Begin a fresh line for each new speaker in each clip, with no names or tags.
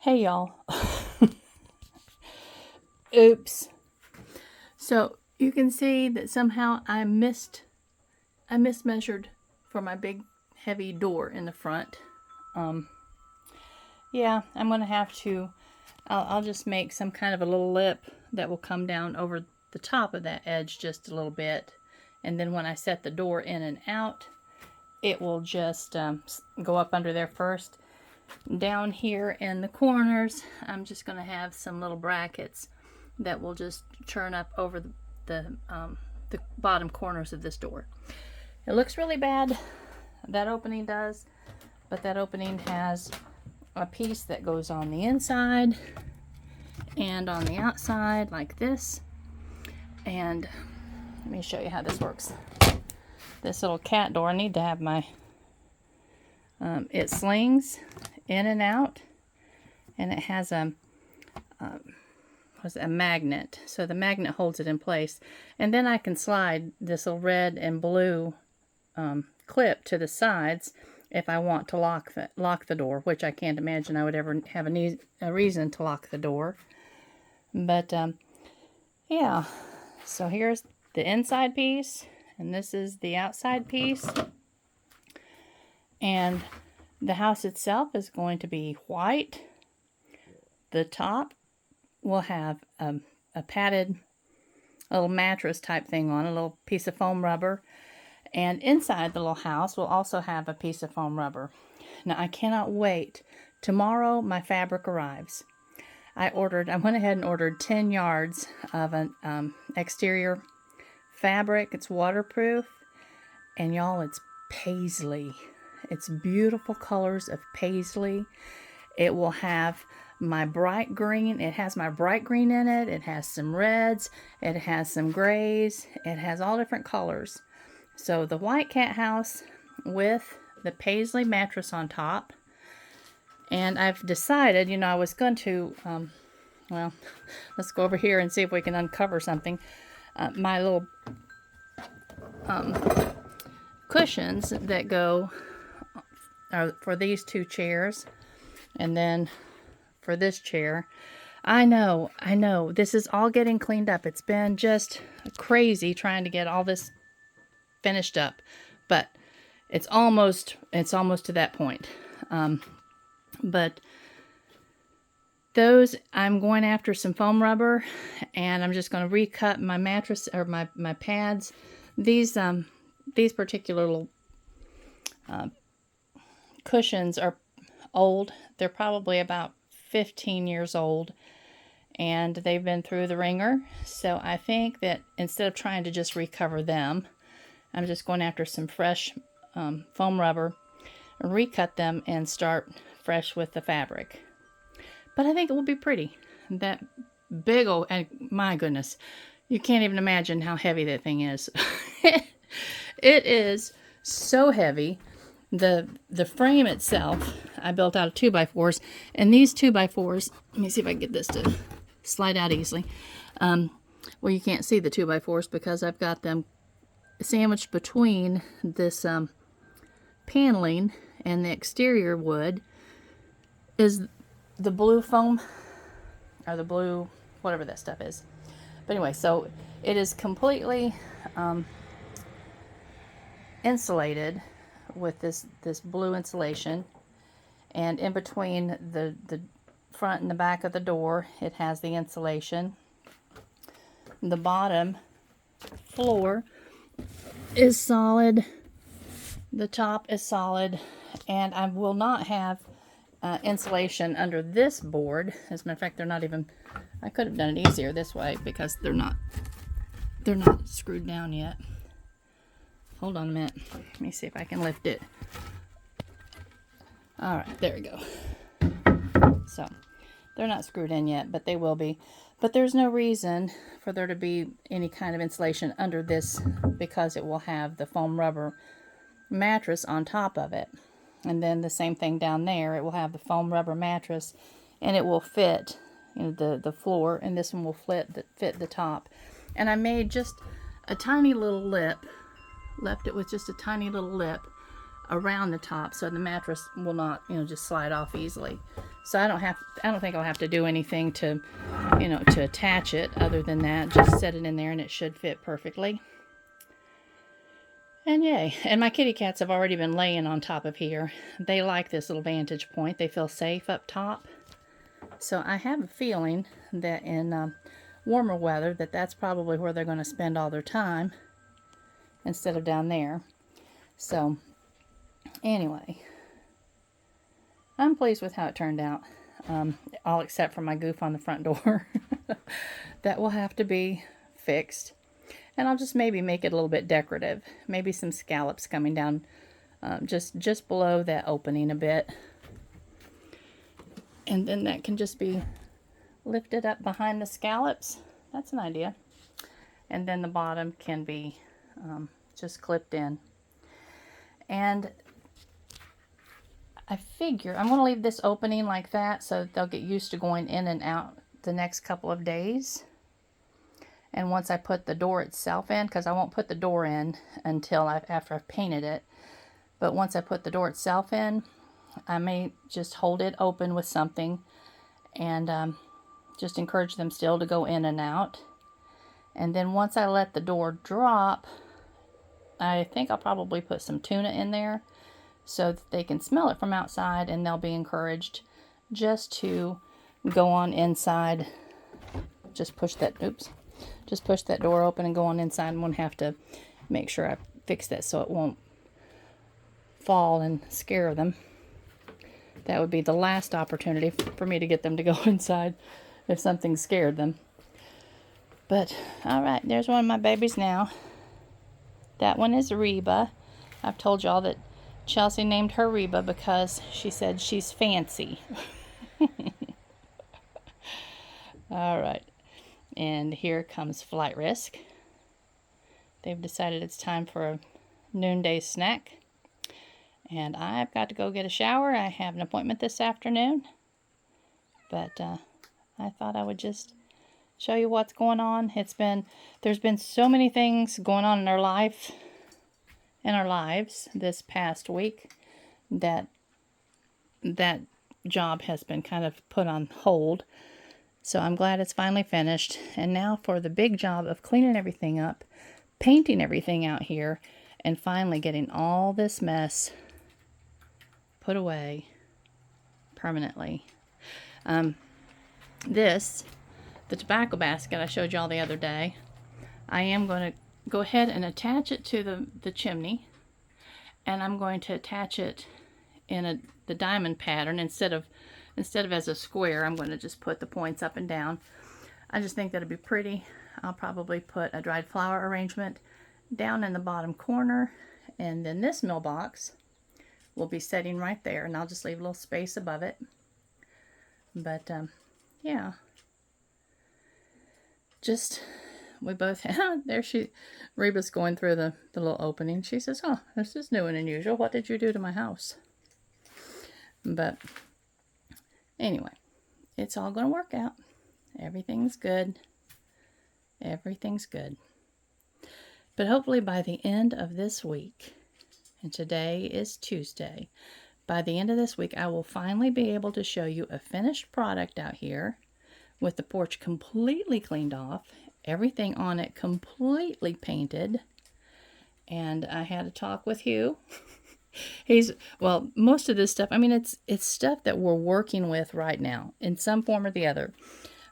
Hey y'all. Oops. So you can see that somehow I mismeasured for my big heavy door in the front. Yeah, I'm gonna have to, I'll just make some kind of a little lip that will come down over the top of that edge just a little bit. And then when I set the door in and out, it will just go up under there first. Down here in the corners, I'm just going to have some little brackets that will just turn up over the bottom corners of this door. It looks really bad, that opening does, but that opening has a piece that goes on the inside and on the outside like this. And let me show you how this works. This little cat door, I need to have my, it slings in and out, and it has a magnet, so the magnet holds it in place, and then I can slide this little red and blue clip to the sides if I want to lock the door, which I can't imagine I would ever have a reason to lock the door. But yeah, so here's the inside piece, and this is the outside piece, and the house itself is going to be white. The top will have a padded little mattress type thing on, a little piece of foam rubber. And inside the little house will also have a piece of foam rubber. Now I cannot wait. Tomorrow my fabric arrives. I went ahead and ordered 10 yards of an exterior fabric. It's waterproof. And y'all, it's paisley. It's beautiful colors of paisley. It will have my bright green. It has my bright green in it. It has some reds. It has some grays. It has all different colors. So the white cat house with the paisley mattress on top. And I've decided, you know, I was going to, well, let's go over here and see if we can uncover something. My little cushions that go for these two chairs, and then for this chair. I know, this is all getting cleaned up. It's been just crazy trying to get all this finished up, but it's almost to that point. But those, I'm going after some foam rubber, and I'm just going to recut my mattress, or my pads. These particular little cushions are old. They're probably about 15 years old, and they've been through the ringer. So I think that instead of trying to just recover them, I'm just going after some fresh foam rubber, recut them, and start fresh with the fabric. But I think it will be pretty. That big old, and my goodness, you can't even imagine how heavy that thing is. It is so heavy. The frame itself, I built out of 2x4s, and these 2x4s, let me see if I can get this to slide out easily. Well, you can't see the 2x4s because I've got them sandwiched between this paneling, and the exterior wood is the blue foam, or the blue, whatever that stuff is. But anyway, so it is completely insulated with this blue insulation, and in between the front and the back of the door, it has the insulation. The bottom floor is solid, the top is solid, and I will not have insulation under this board. As a matter of fact, they're not even, I could have done it easier this way because they're not screwed down yet. Hold on a minute. Let me see if I can lift it. Alright, there we go. So, they're not screwed in yet, but they will be. But there's no reason for there to be any kind of insulation under this, because it will have the foam rubber mattress on top of it. And then the same thing down there. It will have the foam rubber mattress, and it will fit, you know, the floor, and this one will fit the top. And I made just a tiny little lip, left it with just a tiny little lip around the top, so the mattress will not, you know, just slide off easily. So I don't think I'll have to do anything to, you know, to attach it other than that. Just set it in there and it should fit perfectly. And yay. And my kitty cats have already been laying on top of here. They like this little vantage point. They feel safe up top. So I have a feeling that in warmer weather that's probably where they're going to spend all their time instead of down there. So anyway, I'm pleased with how it turned out. All except for my goof on the front door. That will have to be fixed. And I'll just maybe make it a little bit decorative. Maybe some scallops coming down just below that opening a bit. And then that can just be lifted up behind the scallops. That's an idea. And then the bottom can be just clipped in. And I figure I'm going to leave this opening like that so they'll get used to going in and out the next couple of days. And once I put the door itself in, because I won't put the door in until after I've painted it, but once I put the door itself in, I may just hold it open with something and just encourage them still to go in and out. And then once I let the door drop, I think I'll probably put some tuna in there so that they can smell it from outside, and they'll be encouraged just to go on inside. Just push that door open and go on inside, and won't have to make sure I fix that so it won't fall and scare them. That would be the last opportunity for me to get them to go inside if something scared them. But, alright, there's one of my babies now. That one is Reba. I've told y'all that Chelsea named her Reba because she said she's fancy. Alright. And here comes Flight Risk. They've decided it's time for a noonday snack. And I've got to go get a shower. I have an appointment this afternoon. But I thought I would just show you what's going on. There's been so many things going on in our lives this past week that job has been kind of put on hold. So I'm glad it's finally finished. And now for the big job of cleaning everything up, painting everything out here, and finally getting all this mess put away permanently. The tobacco basket I showed y'all the other day, I am going to go ahead and attach it to the chimney, and I'm going to attach it in the diamond pattern instead of as a square. I'm going to just put the points up and down. I just think that'd be pretty. I'll probably put a dried flower arrangement down in the bottom corner, and then this mailbox will be sitting right there, and I'll just leave a little space above it. But yeah, just we both there Reba's going through the little opening. She says, "Oh, this is new and unusual. What did you do to my house?" But anyway, it's all going to work out. Everything's good. Everything's good. But hopefully by the end of this week, and today is Tuesday, by the end of this week, I will finally be able to show you a finished product out here with the porch completely cleaned off, everything on it completely painted. And I had a talk with Hugh. Most of this stuff, I mean, it's stuff that we're working with right now in some form or the other.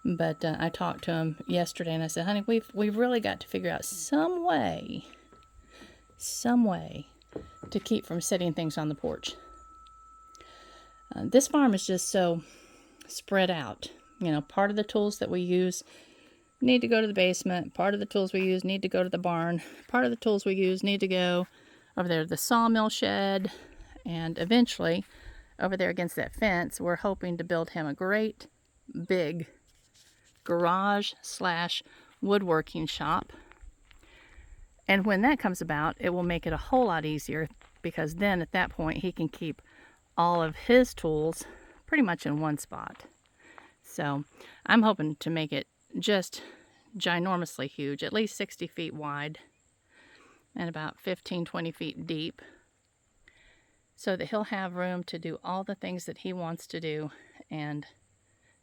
But I talked to him yesterday and I said, honey, we've really got to figure out some way to keep from setting things on the porch. This farm is just so spread out. You know, part of the tools that we use need to go to the basement. Part of the tools we use need to go to the barn. Part of the tools we use need to go over there to the sawmill shed. And eventually, over there against that fence, we're hoping to build him a great big garage/woodworking shop. And when that comes about, it will make it a whole lot easier, because then at that point he can keep all of his tools pretty much in one spot. So I'm hoping to make it just ginormously huge, at least 60 feet wide and about 15-20 feet deep, so that he'll have room to do all the things that he wants to do and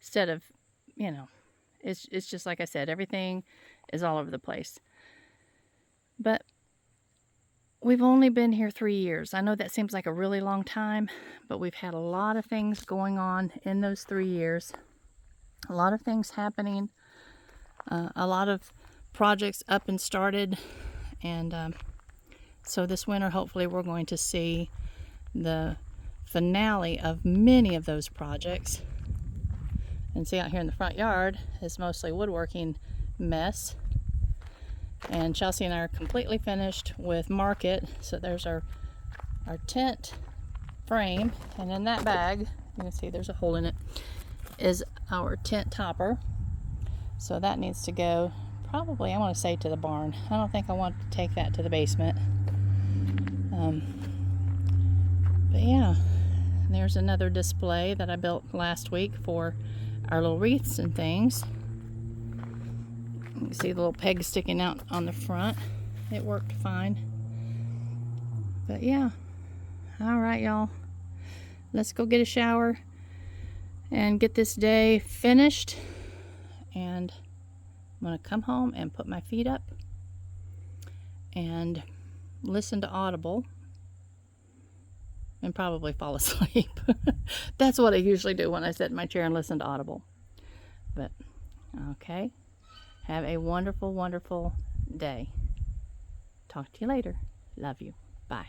instead of, you know, it's just like I said, everything is all over the place. But we've only been here 3 years. I know that seems like a really long time, but we've had a lot of things going on in those 3 years. A lot of things happening, a lot of projects up and started, and so this winter hopefully we're going to see the finale of many of those projects. And see, out here in the front yard is mostly woodworking mess, and Chelsea and I are completely finished with market. So there's our tent frame, and in that bag, you can see there's a hole in it, is our tent topper. So that needs to go probably, I want to say, to the barn. I don't think I want to take that to the basement. But yeah, there's another display that I built last week for our little wreaths and things. You can see the little peg sticking out on the front. It worked fine. But yeah, all right, y'all. Let's go get a shower and get this day finished. And I'm going to come home and put my feet up and listen to Audible and probably fall asleep. That's what I usually do when I sit in my chair and listen to Audible. But okay, have a wonderful, wonderful day. Talk to you later. Love you. Bye.